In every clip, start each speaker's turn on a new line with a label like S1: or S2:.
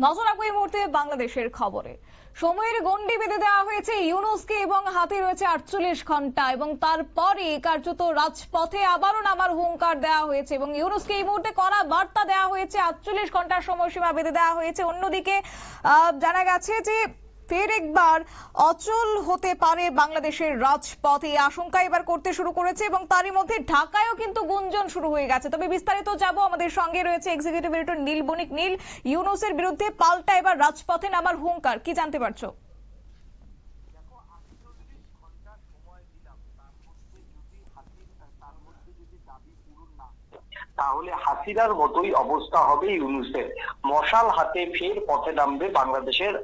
S1: নজর রাখবো এই মুহূর্তে বাংলাদেশের খবরে। সময়ের গণ্ডি বেঁধে দেওয়া হয়েছে ইউনূসকে এবং হাতে রয়েছে 48 ঘন্টা এবং তারপরে কার্যত রাজপথে আবারও নামার হুঙ্কার দেওয়া হয়েছে এবং ইউনূসকে এই মুহূর্তে কড়া বার্তা দেওয়া হয়েছে। 48 ঘন্টার সময়সীমা বেঁধে দেওয়া হয়েছে। অন্যদিকে জানা গেছে যে ফের একবার অচল হতে পারে বাংলাদেশের রাজপথ, এই আশঙ্কা এবার করতে শুরু করেছে এবং তারই মধ্যে ঢাকায়ও কিন্তু গুঞ্জন শুরু হয়ে গেছে। তবে বিস্তারিত যাবো, আমাদের সঙ্গে রয়েছে এক্সিকিউটিভ এডিটর নীল বণিক। নীল, ইউনূসের বিরুদ্ধে পাল্টা এবার রাজপথে নামার হুঙ্কার, কি জানতে পারছো?
S2: তাহলে হাসিনার মতোই অবস্থা হবে ইউনূসের। মশাল হাতে ফের পথে নামবে বাংলাদেশের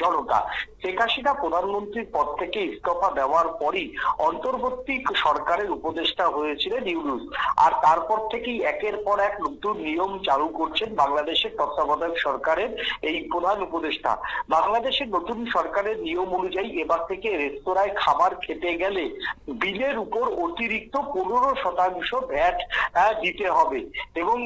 S2: জনতা। শেখ হাসিনা প্রধানমন্ত্রীর পদ থেকে ইস্তফা দেওয়ার পরই অন্তর্বর্তী সরকারের উপদেষ্টা হয়েছিলেন ইউনূস, আর তারপর থেকেই একের পর এক নতুন নিয়ম চালু করছেন বাংলাদেশের তত্ত্বাবধায়ক সরকারের এই প্রধান উপদেষ্টা। বাংলাদেশের নতুন সরকারের নিয়ম অনুযায়ী এবার থেকে রেস্তোরাঁয় খাবার খেতে গেলে বিলের উপর অতিরিক্ত 15% ভ্যাট দিতে হবে এবং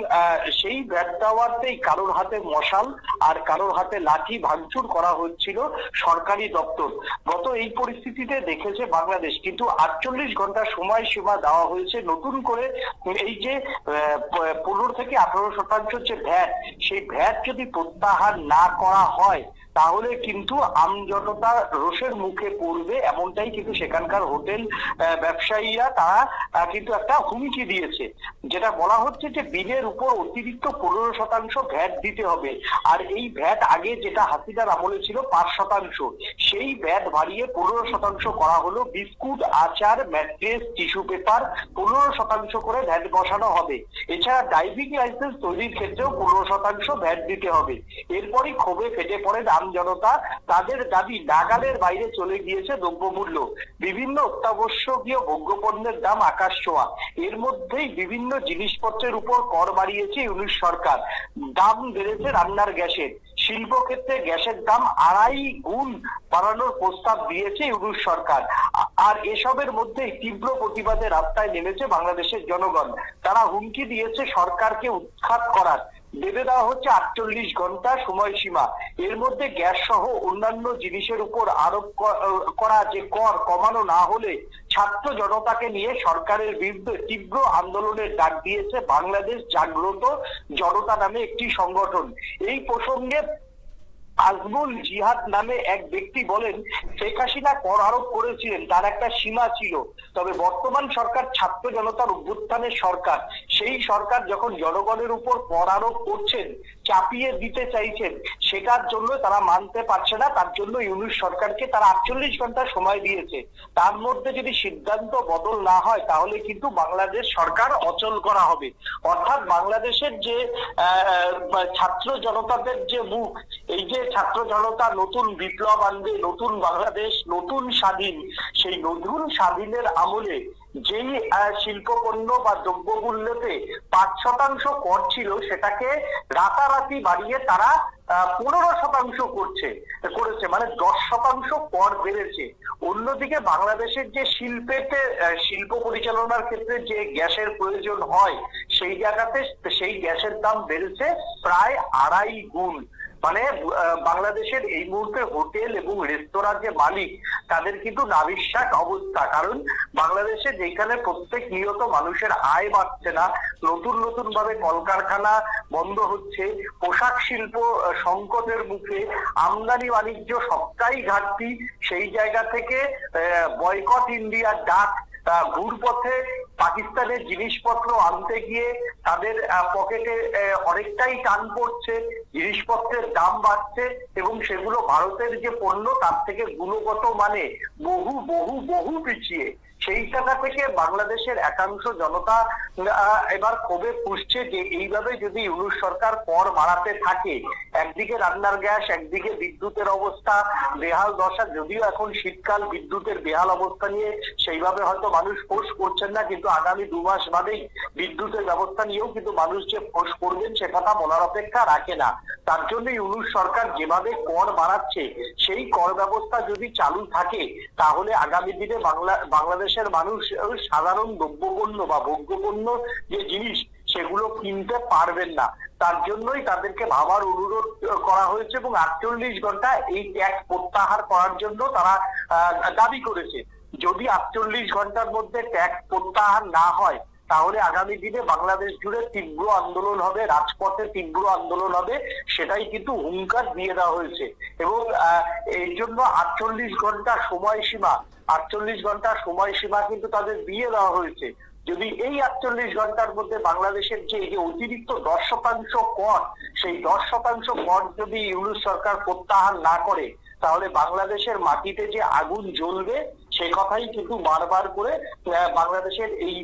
S2: সেই ভ্যাট দেওয়াতেই কারোর হাতে মশাল আর কারোর হাতে লাঠি ভাঙচুর করা হচ্ছিল সরকারি দপ্তর। গত এই পরিস্থিতিতে দেখেছে বাংলাদেশ, কিন্তু 48 ঘন্টা সময়সীমা দেওয়া হয়েছে নতুন করে। এই যে 15 থেকে 18% যে ভ্যাট, সেই ভ্যাট যদি প্রত্যাহার না করা হয় তাহলে কিন্তু আমজনতা রোষের মুখে পড়বে, এমনটাই কিন্তু সেখানকার হোটেল ব্যবসায়ীরা তারা কিন্তু একটা হুমকি দিয়েছে। যেটা বলা হচ্ছে যে বিলের উপর অতিরিক্ত 15% ভ্যাট দিতে হবে, আর এই ভ্যাট আগে যেটা হাসিনার আমলে ছিল 5%, সেই ভ্যাট বাড়িয়ে 15% করা হলো। বিস্কুট, আচার, ম্যাট্রেস, টিস্যু পেপার 15% করে ভ্যাট বসানো হবে। এছাড়া ড্রাইভিং লাইসেন্স তৈরির ক্ষেত্রেও 15% ভ্যাট দিতে হবে। এরপরই ক্ষোভে ফেটে পড়ে জনতা। তাদের দাবি নাগালের বাইরে চলে গিয়েছে দ্রব্যমূল্য, বিভিন্ন অত্যাবশ্যকীয় ভোগ্যপণ্যের দাম আকাশ ছোঁয়া। এর মধ্যেই বিভিন্ন জিনিসপত্রের উপর কর বাড়িয়েছে ইউনূস সরকার। দাম বেড়েছে রান্নার গ্যাসের, শিল্পক্ষেত্রে গ্যাসের দাম 2.5 গুণ বাড়ানোর প্রস্তাব দিয়েছে ইউনূস সরকার। আর এসবের মধ্যেই তীব্র প্রতিবাদে রাস্তায় নেমেছে বাংলাদেশের জনগণ। তারা হুমকি দিয়েছে সরকারকে উৎখাত করার। বেঁধে দেওয়া হচ্ছে 48 ঘন্টা সময়সীমা। এর মধ্যে গ্যাস সহ অন্যান্য জিনিসের উপর আরোপ করা যে কর কমানো না হলে ছাত্র জনতাকে নিয়ে সরকারের বিরুদ্ধে তীব্র আন্দোলনের ডাক দিয়েছে বাংলাদেশ জাগ্রত জনতা নামে একটি সংগঠন। এই প্রসঙ্গে আজমুল জিহাদ নামে এক ব্যক্তি বলেন, শেখ হাসিনা কর আরোপ করেছিলেন, তার একটা সীমা ছিল, তবে বর্তমান সরকার ছাত্র জনতার অভ্যুত্থানের সরকার। সেই সরকার যখন জনগণের উপর কর আরোপ করছেন, চাপিয়ে দিতে চাইছেন, সেটার জন্য তারা মানতে পারছে না। তার জন্য ইউনূস সরকারকে তারা 48 ঘন্টা সময় দিয়েছে। তার মধ্যে যদি সিদ্ধান্ত বদল না হয় তাহলে কিন্তু বাংলাদেশ সরকার অচল করা হবে। অর্থাৎ বাংলাদেশের যে ছাত্র জনতাদের যে মুখ, এই যে ছাত্র জনতা নতুন বিপ্লব আনবে, নতুন বাংলাদেশ, নতুন স্বাধীন, সেই নতুন স্বাধীনের আমলে যেই শিল্পপণ্য বা দ্রব্যমূল্যতে 5% কর ছিল, সেটাকে রাতারাতি বাড়িয়ে তারা 15% করেছে, মানে 10% কর বেড়েছে। অন্যদিকে বাংলাদেশের যে শিল্প পরিচালনার ক্ষেত্রে যে গ্যাসের প্রয়োজন হয়, সেই জায়গাতে সেই গ্যাসের দাম বেড়েছে প্রায় 2.5 গুণ। মানে বাংলাদেশের এই মুহূর্তে হোটেল এবং রেস্তোরাঁর যে মালিক, তাদের কিন্তু নাভিশ্বাস অবস্থা। কারণ বাংলাদেশে যেখানে প্রত্যেক নিয়ত মানুষের আয় বাড়ছে না, নতুন নতুন ভাবে কলকারখানা বন্ধ হচ্ছে, পোশাক শিল্প সংকটের মুখে, আমদানি বাণিজ্য সবটাই ঘাটতি, সেই জায়গা থেকে বয়কট ইন্ডিয়ার ডাক, ঘুরপথে পাকিস্তানের জিনিসপত্র আনতে গিয়ে তাদের পকেটে অনেকটাই টান পড়ছে, জিনিসপত্রের দাম বাড়ছে এবং সেগুলো ভারতের যে পণ্য তার থেকে গুণগত মানে বহু বহু বহু পিছিয়ে। সেই জায়গা থেকে বাংলাদেশের একাংশ জনতা এবার ক্ষোভে পুষছে যে এইভাবে যদি ইউনূস সরকার কর বাড়াতে থাকে, একদিকে রান্নার গ্যাস, একদিকে বিদ্যুতের অবস্থা বেহাল দশা। যদিও এখন শীতকাল, বিদ্যুতের বেহাল অবস্থা নিয়ে সেইভাবে হয়তো মানুষ ফোর্স করছেন না, কিন্তু আগামী 2 মাস বাদেই বিদ্যুতের ব্যবস্থা নিয়েও কিন্তু মানুষ যে ফোর্স করবেন সে কথা বলার অপেক্ষা রাখে না। তার জন্য ইউনূস সরকার যেভাবে কর বাড়াচ্ছে, সেই কর ব্যবস্থা যদি চালু থাকে তাহলে আগামী দিনে বাংলাদেশের মানুষ সাধারণ দ্রব্যপণ্য বা ভোগ্যপণ্য যে জিনিস, সেগুলো কিনতে পারবেন না। তার জন্যই তাদেরকে ভাবার অনুরোধ করা হয়েছে এবং 48 ঘন্টা এই ট্যাক্স প্রত্যাহার করার জন্য তারা দাবি করেছে। যদি 48 ঘন্টার মধ্যে ট্যাক্স প্রত্যাহার না হয় তাহলে আগামী দিনে বাংলাদেশ জুড়ে তীব্র আন্দোলন হবে, রাজপথে তীব্র আন্দোলন হবে, সেটাই কিন্তু হুঙ্কার দিয়ে দেওয়া হয়েছে। এবং এর জন্য 48 ঘন্টা সময়সীমা কিন্তু তাদের দিয়ে দেওয়া হয়েছে। যদি এই 48 ঘন্টার মধ্যে বাংলাদেশের যে অতিরিক্ত 10% কর, সেই 10% কর যদি ইউনূস সরকার প্রত্যাহার না করে তাহলে বাংলাদেশের মাটিতে যে আগুন জ্বলবে সে কথাই কিন্তু বারবার করে বাংলাদেশের এই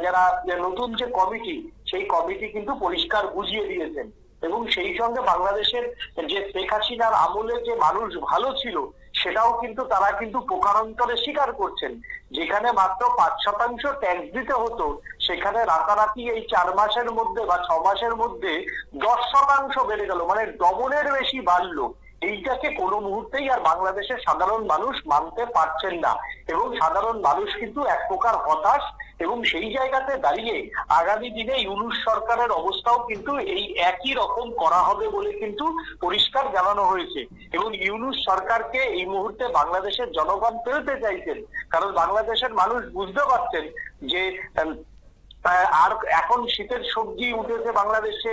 S2: যারা নতুন যে কমিটি, সেই কমিটি কিন্তু পরিষ্কার বুঝিয়ে দিয়েছেন। এবং সেই সঙ্গে বাংলাদেশের যে শেখ হাসিনার আমলে যে মানুষ ভালো ছিল সেটাও কিন্তু তারা কিন্তু প্রকারান্তরে স্বীকার করছেন। যেখানে মাত্র 5% ট্যাক্স দিতে হতো সেখানে রাতারাতি এই 4 মাসের মধ্যে বা 6 মাসের মধ্যে 10% বেড়ে গেল, মানে ডবলের বেশি বাড়লো। এইটাকে কোনো মুহূর্তেই আর বাংলাদেশের সাধারণ মানুষ মানতে পারছেন না এবং সাধারণ মানুষ কিন্তু এক প্রকার হতাশ। এবং সেই জায়গাতে দাঁড়িয়ে আগামী দিনে ইউনূস সরকারের অবস্থাও কিন্তু এই একই রকম করা হবে বলে কিন্তু পরিষ্কার জানানো হয়েছে। এবং ইউনূস সরকারকে এই মুহূর্তে বাংলাদেশের জনগণ পেতে চাইছেন, কারণ বাংলাদেশের মানুষ বুঝতে পারছেন যে আর এখন শীতের সবজি উঠেছে বাংলাদেশে,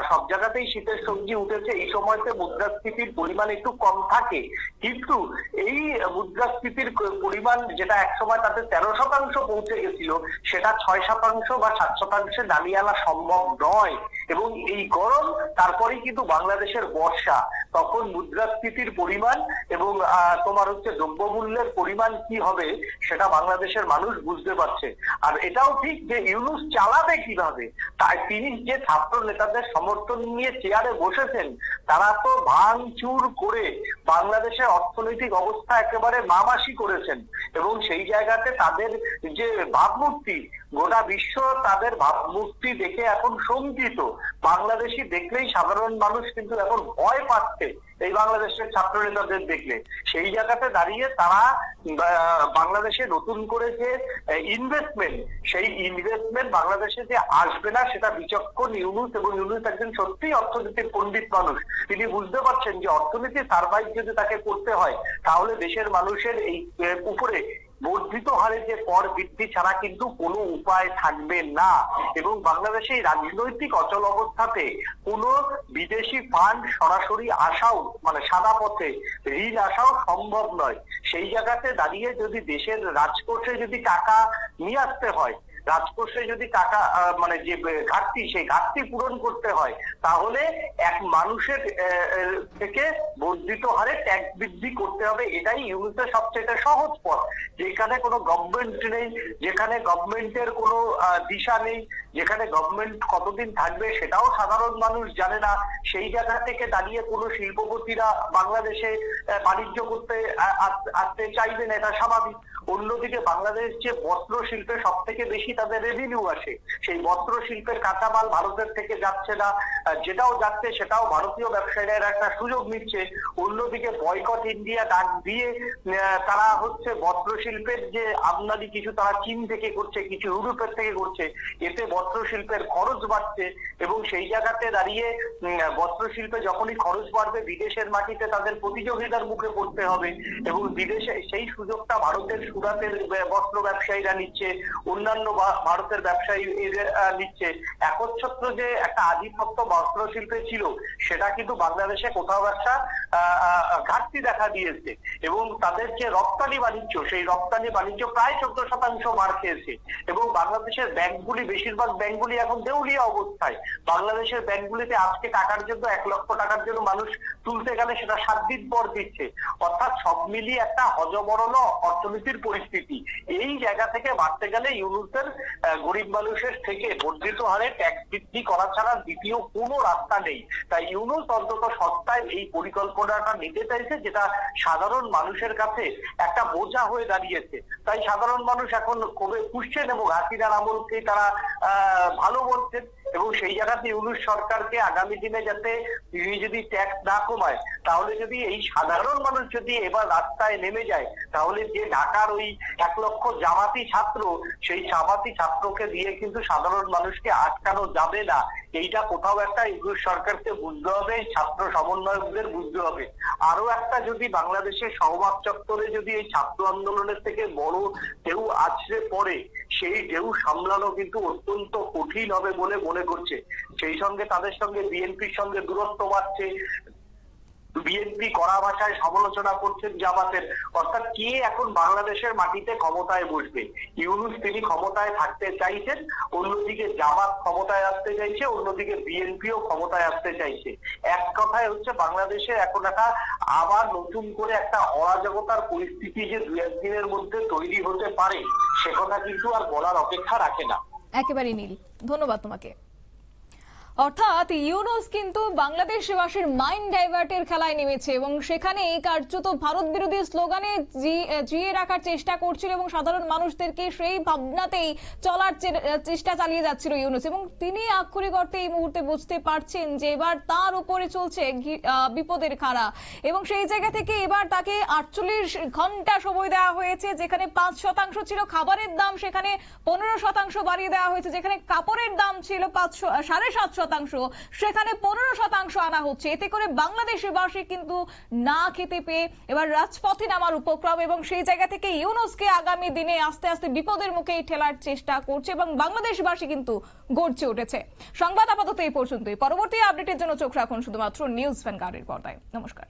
S2: সব জায়গাতেই শীতের সবজি উঠেছে। এই সময়তে মুদ্রাস্ফীতির পরিমাণ একটু কম থাকে, কিন্তু এই মুদ্রাস্ফীতির পরিমাণ যেটা একসময় তাতে 13% পৌঁছে গেছিল সেটা 6% বা 7% নামিয়ে আনা সম্ভব নয়। এবং এই গরম তারপরেই কিন্তু বাংলাদেশের বর্ষা, তখন মুদ্রাস্ফীতির পরিমাণ এবং তোমার হচ্ছে দ্রব্যমূল্যের পরিমাণ কি হবে সেটা বাংলাদেশের মানুষ বুঝতে পারছে। আর এটাও ঠিক যে ইউনূস চালাবে কিভাবে, তাই তিনি যে ছাত্র নেতাদের সমর্থন নিয়ে চেয়ারে বসেছেন তারা তো ভাঙচুর করে বাংলাদেশের অর্থনৈতিক অবস্থা একেবারে মামাসি করেছেন। এবং সেই জায়গাতে তাদের যে ভাবমূর্তি, গোটা বিশ্ব তাদের ভাবমূর্তি দেখে এখন শঙ্কিত। বাংলাদেশি দেখলেই সাধারণ মানুষ কিন্তু এখন ভয় পাচ্ছে এই বাংলাদেশের ছাত্র নেতাদের দেখলে। সেই জায়গাতে দাঁড়িয়ে তারা বাংলাদেশে নতুন করে যে ইনভেস্টমেন্ট, সেই ইনভেস্টমেন্ট বাংলাদেশে যে আসবে না সেটা বিচক্ষণ ইউনূস। এবং ইউনূস একজন সত্যিই অর্থনীতির পণ্ডিত মানুষ, তিনি বুঝতে পারছেন যে অর্থনীতি সার্ভাইভ যদি তাকে করতে হয় তাহলে দেশের মানুষের এই উপরে বর্ধিত হারে যে কর বৃদ্ধি ছাড়া কিন্তু কোনো উপায় থাকবে না। এবং বাংলাদেশে রাজনৈতিক অচল অবস্থাতে কোনো বিদেশি ফান্ড সরাসরি আসাও, মানে সাদা পথে ঋণ আসাও সম্ভব নয়। সেই জায়গাতে দাঁড়িয়ে যদি দেশের রাজকোষে যদি টাকা নিয়ে আসতে হয়, রাজকোষে যদি টাকা মানে যে ঘাটতি, সেই ঘাটতি পূরণ করতে হয় তাহলে এক মানুষের থেকে বর্ধিত হারে ট্যাক্স বৃদ্ধি করতে হবে। এটাই ইউনূসের সবচেয়ে সহজ পথ। যেখানে কোনো গভর্নমেন্ট নেই, যেখানে গভর্নমেন্টের কোনো দিশা নেই, যেখানে গভর্নমেন্ট কতদিন থাকবে সেটাও সাধারণ মানুষ জানে না, সেই জায়গা থেকে দাঁড়িয়ে কোনো শিল্পপতিরা বাংলাদেশে বাণিজ্য করতে আসতে চাইবে না, এটা স্বাভাবিক। অন্যদিকে বাংলাদেশ যে বস্ত্র শিল্পে সব থেকে বেশি তাদের রেভিনিউ আসে, সেই বস্ত্র শিল্পের কাঁচামাল ভারতের থেকে যাচ্ছে না, যেটাও যাচ্ছে সেটাও ভারতীয় ব্যবসায়ীরা একটা সুযোগ নিচ্ছে। অন্যদিকে বয়কট ইন্ডিয়া ডাক দিয়ে তারা হচ্ছে বস্ত্র শিল্পের যে আমদানি কিছু তারা চীন থেকে করছে, কিছু ইউরোপের থেকে করছে, এতে বস্ত্র শিল্পের খরচ বাড়ছে। এবং সেই জায়গাতে দাঁড়িয়ে বস্ত্র শিল্পে যখনই খরচ বাড়বে বিদেশের মাটিতে তাদের প্রতিযোগিতার মুখে পড়তে হবে। এবং বিদেশে সেই সুযোগটা ভারতের সুরাতের বস্ত্র ব্যবসায়ীরা নিচ্ছে, অন্যান্য ভারতের ব্যবসায়ী নিচ্ছে। একচ্ছত্র যে একটা আধিপত্য বস্ত্র শিল্পে ছিল সেটা কিন্তু বাংলাদেশে কোথাও একটা ঘাটতি দেখা দিয়েছে। এবং তাদের যে রপ্তানি বাণিজ্য, সেই রপ্তানি বাণিজ্য প্রায় 14% মার খেয়েছে। এবং বাংলাদেশের ব্যাংকগুলি, বেশিরভাগ ব্যাংকগুলি এখন দেউলিয়া অবস্থায়। বাংলাদেশের ব্যাংকগুলিতে আজকে টাকার জন্য 1 লক্ষ টাকার জন্য মানুষ তুলতে গেলে সেটা 7 দিন পর দিচ্ছে। অর্থাৎ সব মিলিয়ে একটা হজবরল অর্থনীতির পরিস্থিতি। এই জায়গা থেকে বাড়তে গেলে ইউনূসের গরিব মানুষের থেকে বর্ধিত হারে ট্যাক্স বৃদ্ধি করা ছাড়া দ্বিতীয় কোনো রাস্তা নেই। তাই ইউনূস অন্তত সস্তায় এই পরিকল্পনাটা নিতে চাইছে, যেটা সাধারণ মানুষের কাছে একটা বোঝা হয়ে দাঁড়িয়েছে। তাই সাধারণ মানুষ এখন কবে পুষছেন এবং হাসিনার আমলকে তারা ভালো বলছেন। এবং সেই জায়গাতে ইউনূস সরকারকে আগামী দিনে যাতে তিনি যদি ট্যাক্স না কমায় তাহলে যদি এই সাধারণ মানুষ যদি এবার রাস্তায় নেমে যায়, তাহলে যে ঢাকার ওই 1 লক্ষ জামাতি ছাত্র, সেই জামাতি ছাত্রকে দিয়ে কিন্তু সাধারণ মানুষকে আটকানো যাবে না। এইটা কোথাও একটা ইউনুস সরকারকে বুঝতে হবে, ছাত্র সমন্বয়কদের বুঝতে হবে। আরো একটা, যদি বাংলাদেশের সহবাগ চত্বরে যদি এই ছাত্র আন্দোলনের থেকে বড় ঢেউ আছড়ে পড়ে, সেই ঢেউ সামলানো কিন্তু অত্যন্ত কঠিন হবে বলে মনে করছে। সেই সঙ্গে তাদের সঙ্গে বিএনপির সঙ্গে দূরত্ব বাড়ছে। বিএনপি কড়া ভাষায় সমালোচনা করছেন জামাতের। অর্থাৎ কে এখন বাংলাদেশের মাটিতে ক্ষমতায় বসবে? ইউনূস তিনি ক্ষমতায় থাকতে চাইছেন, অন্যদিকে জামাত ক্ষমতায় আসতে চাইছে, অন্যদিকে বিএনপিও ক্ষমতায় আসতে চাইছে। এক কথায় হচ্ছে বাংলাদেশে এখন একটা আবার নতুন করে একটা অরাজকতার পরিস্থিতি যে 2-1 দিনের মধ্যে তৈরি হতে পারে, সে কথা কিন্তু আর বলার অপেক্ষা রাখে না।
S1: একেবারেই নীল, ধন্যবাদ তোমাকে। অর্থাৎ ইউনূস কিন্তু বাংলাদেশবাসীর মাইন্ড ডাইভার্টের খেলায় নেমেছে এবং সেখানে কার্যত ভারত বিরোধী স্লোগানে জিয়ে রাখার চেষ্টা করছিল এবং সাধারণ মানুষদেরকে সেই ভাবনাতেই চলার চেষ্টা চালিয়ে যাচ্ছিল ইউনূস। এবং তিনি আক্ষরিক অর্থে এই মুহূর্তে বুঝতে পারছেন যে এবার তার উপরে চলছে বিপদের খাড়া এবং সেই জায়গা থেকে এবার তাকে 48 ঘন্টা সময় দেওয়া হয়েছে। যেখানে 5% ছিল খাবারের দাম, সেখানে 15% বাড়িয়ে দেওয়া হয়েছে। যেখানে কাপড়ের দাম ছিল 7.5%, সেখানে 15% আনা হচ্ছে। এতে করে বাংলাদেশবাসী কিন্তু না খেতে পেয়ে এবার রাজপথে নামার উপক্রম এবং সেই জায়গা থেকে ইউনূসকে আগামী দিনে আস্তে আস্তে বিপদের মুখে ঠেলার চেষ্টা করছে এবং বাংলাদেশবাসী কিন্তু গর্জে উঠেছে। সংবাদ আপাতত এই পর্যন্তই। পরবর্তী আপডেটের জন্য চোখ রাখুন শুধুমাত্র নিউজ ভ্যানগার্ডের পর্দায়। নমস্কার।